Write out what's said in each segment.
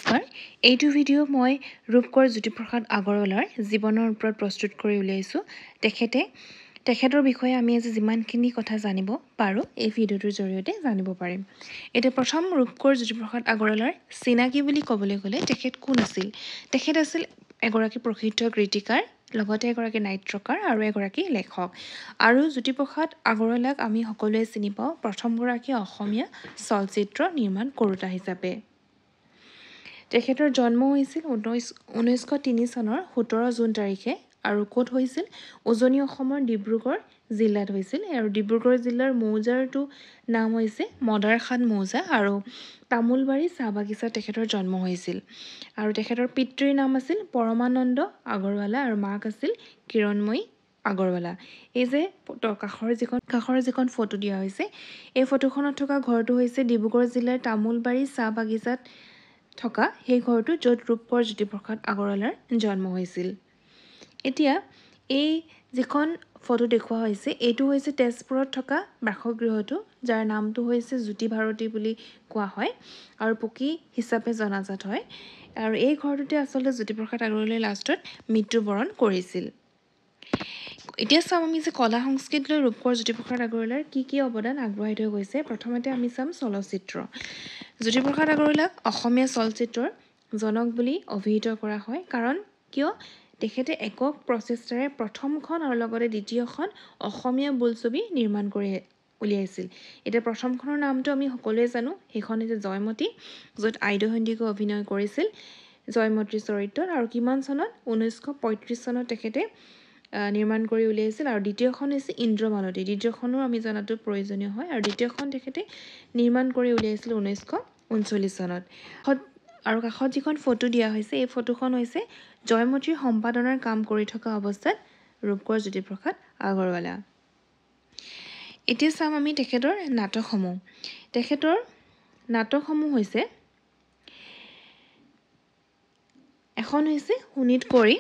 নমস্কাৰ এইটো ভিডিঅ' মই ৰূপকৰ জ্যোতিপ্ৰসাদ আগৰৱালাৰ জীৱনৰ ওপৰত প্ৰস্তুত কৰি উলিয়াইছোঁ তেখেতৰ বিষয়ে আমি আজি যিমানখিনি কথা জানিব পাৰোঁ এই ভিডিঅ'টোৰ জৰিয়তে জানিব পাৰিম এতিয়া প্ৰথম ৰূপকৰ জ্যোতিপ্ৰসাদ আগৰৱালাৰ চিনাকি বুলি ক'বলৈ গ'লে তেখেত কোন আছিল তেখেত আছিল এগৰাকী প্ৰসিদ্ধ গীতিকাৰ লগতে এগৰাকী নাট্যকাৰ আৰু এগৰাকী লেখক আৰু জ্যোতিপ্ৰসাদ আগৰৱালাক আমি সকলোৱে চিনি পাওঁ প্ৰথমগৰাকী অসমীয়া চলচ্চিত্ৰ নিৰ্মাণ কৰোঁতা হিচাপে তেখেতৰ জন্ম হৈছিল 1903 চনৰ 17 জুন তাৰিখে আৰু ক'ত হৈছিল উজনি অসমৰ ডিব্ৰুগড় জিলাত হৈছিল আৰু ডিব্ৰুগড় জিলাৰ মৌজাৰটো নাম হৈছে মদাৰখান মৌজা আৰু তামোলবাৰী চাহ বাগিচাত তেখেতৰ জন্ম হৈছিল আৰু তেখেতৰ পিতৃৰ নাম আছিল পৰমানন্দ আগৰৱালা আৰু মাক আছিল কিৰণময়ী আগৰৱালা এই যে কাষৰ যিখন ফটো দিয়া হৈছে এই ফটোখনত থকা ঘৰটো হৈছে ডিব্ৰুগড় জিলাৰ তামোলবাৰী চাহ বাগিচাত থকা সেই ঘৰটো য'ত ৰূপকৰ জ্যোতিপ্ৰসাদ আগৰৱালাৰ জন্ম হৈছিল এতিয়া এই যিখন ফটো দেখুওৱা হৈছে এইটো হৈছে তেজপুৰত থকা বাসগৃহটো যাৰ নামটো হৈছে জ্যোতি ভাৰতী বুলি কোৱা হয় আৰু পকী হিচাপে জনাজাত হয় আৰু এই ঘৰটোতে আচলতে জ্যোতিপ্ৰসাদ আগৰৱালাই লাষ্টত মৃত্যুবৰণ কৰিছিল এতিয়া চাম আমি যে কলা সংস্কৃতিলৈ ৰূপকৰ জ্যোতিপ্ৰসাদ আগৰৱালাৰ কি অৱদান আগবঢ়াই থৈ গৈছে প্ৰথমতে আমি চাম চলচ্চিত্ৰ জ্যোতিপ্ৰসাদ আগৰৱালাক অসমীয়া চলচ্চিত্ৰৰ জনক বুলি অভিহিত কৰা হয় কাৰণ কিয় তেখেতে একক প্ৰচেষ্টাৰে প্ৰথমখন আৰু লগতে দ্বিতীয়খন অসমীয়া বোলছবি নিৰ্মাণ কৰি উলিয়াইছিল এতিয়া প্ৰথমখনৰ নামটো আমি সকলোৱে জানো সেইখন হৈছে জয়মতী য'ত আইদেউ সন্দিকৈ অভিনয় কৰিছিল জয়মতীৰ চৰিত্ৰত আৰু কিমান চনত 1935 চনত তেখেতে নিৰ্মাণ কৰি উলিয়াইছিল আৰু দ্বিতীয়খন হৈছে ইন্দ্ৰমালতী দ্বিতীয়খনো আমি জনাটো প্ৰয়োজনীয় হয় আৰু দ্বিতীয়খন তেখেতে নিৰ্মাণ কৰি উলিয়াইছিল 1939 চনত আৰু কাষত যিখন ফটো দিয়া হৈছে এই ফটোখন হৈছে জয়মতীৰ সম্পাদনাৰ কাম কৰি থকা অৱস্থাত ৰূপকৰ জ্যোতিপ্ৰসাদ আগৰৱালা এতিয়া চাম আমি তেখেতৰ নাটকসমূহ হৈছে এখন হৈছে শোণিতকৰি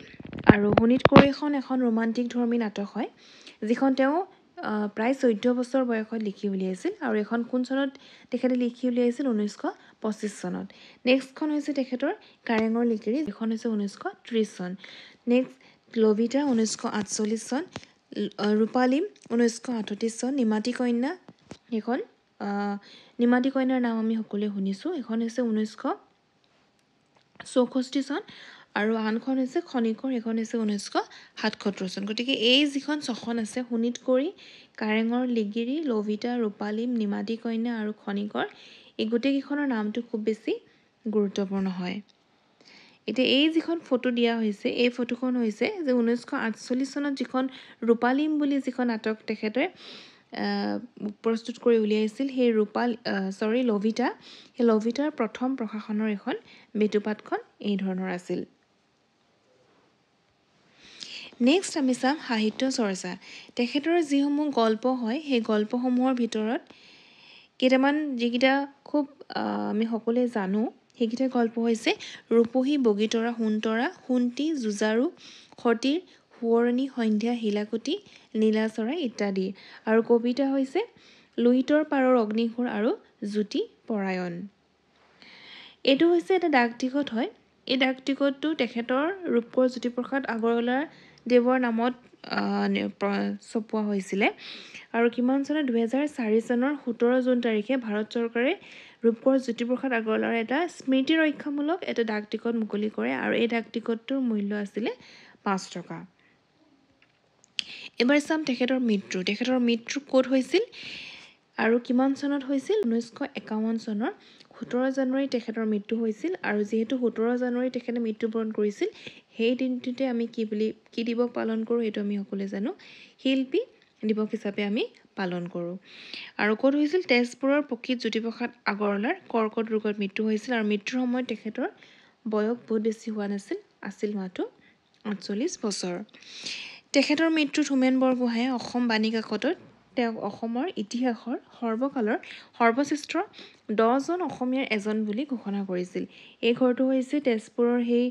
আৰু শোণিতকৰি এখন ৰোমান্টিক ধৰ্মী নাটক হয় যিখন তেওঁ প্ৰায় 14 বছৰ বয়সত লিখি উলিয়াইছিল আৰু এখন কোন চনত তেখেতে লিখি উলিয়াইছিল 1925 চনত নেক্সটখন হৈছে তেখেতৰ কাৰেঙৰ লিকিৰি যিখন হৈছে 1930 চন নেক্সট লভিতা 1948 চন ৰূপালীম 1938 চন নিমাতী কন্যা এখন নিমাতী কন্যাৰ নাম আমি সকলোৱে শুনিছোঁ এখন হৈছে 1964 চন আৰু আনখন হৈছে খনিকৰ এখন হৈছে 1977 চন গতিকে এই যিখন ছখন আছে শোণিতকৰি কাৰেঙৰ লিগিৰি লভিতা ৰূপালীম নিমাতী কন্যা আৰু খনিকৰ এই গোটেইকেইখনৰ নামটো খুব বেছি গুৰুত্বপূৰ্ণ হয় এতিয়া এই যিখন ফটো দিয়া হৈছে এই ফটোখন হৈছে যে 1948 চনত যিখন ৰূপালীম বুলি যিখন নাটক তেখেতে প্ৰস্তুত কৰি উলিয়াইছিল সেই লভিতা সেই লভিতাৰ প্ৰথম প্ৰকাশনৰ এখন বেতুপাতখন এই ধৰণৰ আছিল নেক্সট আমি চাম সাহিত্য চৰ্চা তেখেতৰ যিসমূহ গল্প হয় সেই গল্পসমূহৰ ভিতৰত কেইটামান যিকেইটা খুব আমি সকলোৱে জানো সেইকেইটা গল্প হৈছে ৰূপহী বগীতৰা সোণতৰা সোণটি যুঁজাৰু সতীৰ সোঁৱৰণী সন্ধ্যা হিলাকুটি নীলাচৰাই ইত্যাদি আৰু কবিতা হৈছে লুইতৰ পাৰৰ অগ্নিসুৰ আৰু জ্যোতি পৰায়ণ এইটো হৈছে এটা ডাকটিকট হয় এই ডাকটিকটটো তেখেতৰ ৰূপকৰ জ্যোতিপ্ৰসাদ আগৰৱালাৰ দেৱৰ নামত ছপোৱা হৈছিলে আৰু কিমান চনত 2004 চনৰ 17 জুন তাৰিখে ভাৰত চৰকাৰে ৰূপকৰ জ্যোতিপ্ৰসাদ আগৰৱালাৰ এটা স্মৃতি ৰক্ষামূলক এটা ডাকটিকট মুকলি কৰে আৰু এই ডাকটিকটটোৰ মূল্য আছিলে 5 টকা এবাৰ চাম তেখেতৰ মৃত্যু ক'ত হৈছিল আৰু কিমান চনত হৈছিল 1951 চনৰ 17 জানুৱাৰী তেখেতৰ মৃত্যু হৈছিল আৰু যিহেতু 17 জানুৱাৰী তেখেতে মৃত্যুবৰণ কৰিছিল সেই দিনটোতে আমি কি দিৱস পালন কৰোঁ এইটো আমি সকলোৱে জানো শিল্পী দিৱস হিচাপে আমি পালন কৰোঁ আৰু ক'ত হৈছিল তেজপুৰৰ প্ৰকৃত জ্যোতিপ্ৰসাদ আগৰৱালাৰ কৰ্কট ৰোগত মৃত্যু হৈছিল আৰু মৃত্যুৰ সময়ত তেখেতৰ বয়স বহুত বেছি হোৱা নাছিল আছিল মাত্ৰ 48 বছৰ তেখেতৰ মৃত্যুত হোমেন বৰগোহাঁয়ে অসম বাণী কাকতত তেওঁক অসমৰ ইতিহাসৰ সৰ্বকালৰ সৰ্বশ্ৰেষ্ঠ 10জন অসমীয়াৰ এজন বুলি ঘোষণা কৰিছিল এই ঘৰটো হৈছে তেজপুৰৰ সেই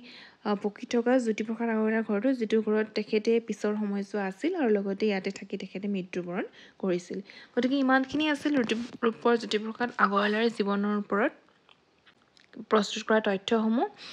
পকি থকা জ্যোতিপ্ৰসাদ আগৰৱালাৰ ঘৰটো যিটো ঘৰত তেখেতে পিছৰ সময়ছোৱা আছিল আৰু লগতে ইয়াতে থাকি তেখেতে মৃত্যুবৰণ কৰিছিল গতিকে ইমানখিনি আছিল ৰূপকৰ জ্যোতিপ্ৰসাদ আগৰৱালাৰ জীৱনৰ ওপৰত প্ৰস্তুত কৰা তথ্যসমূহ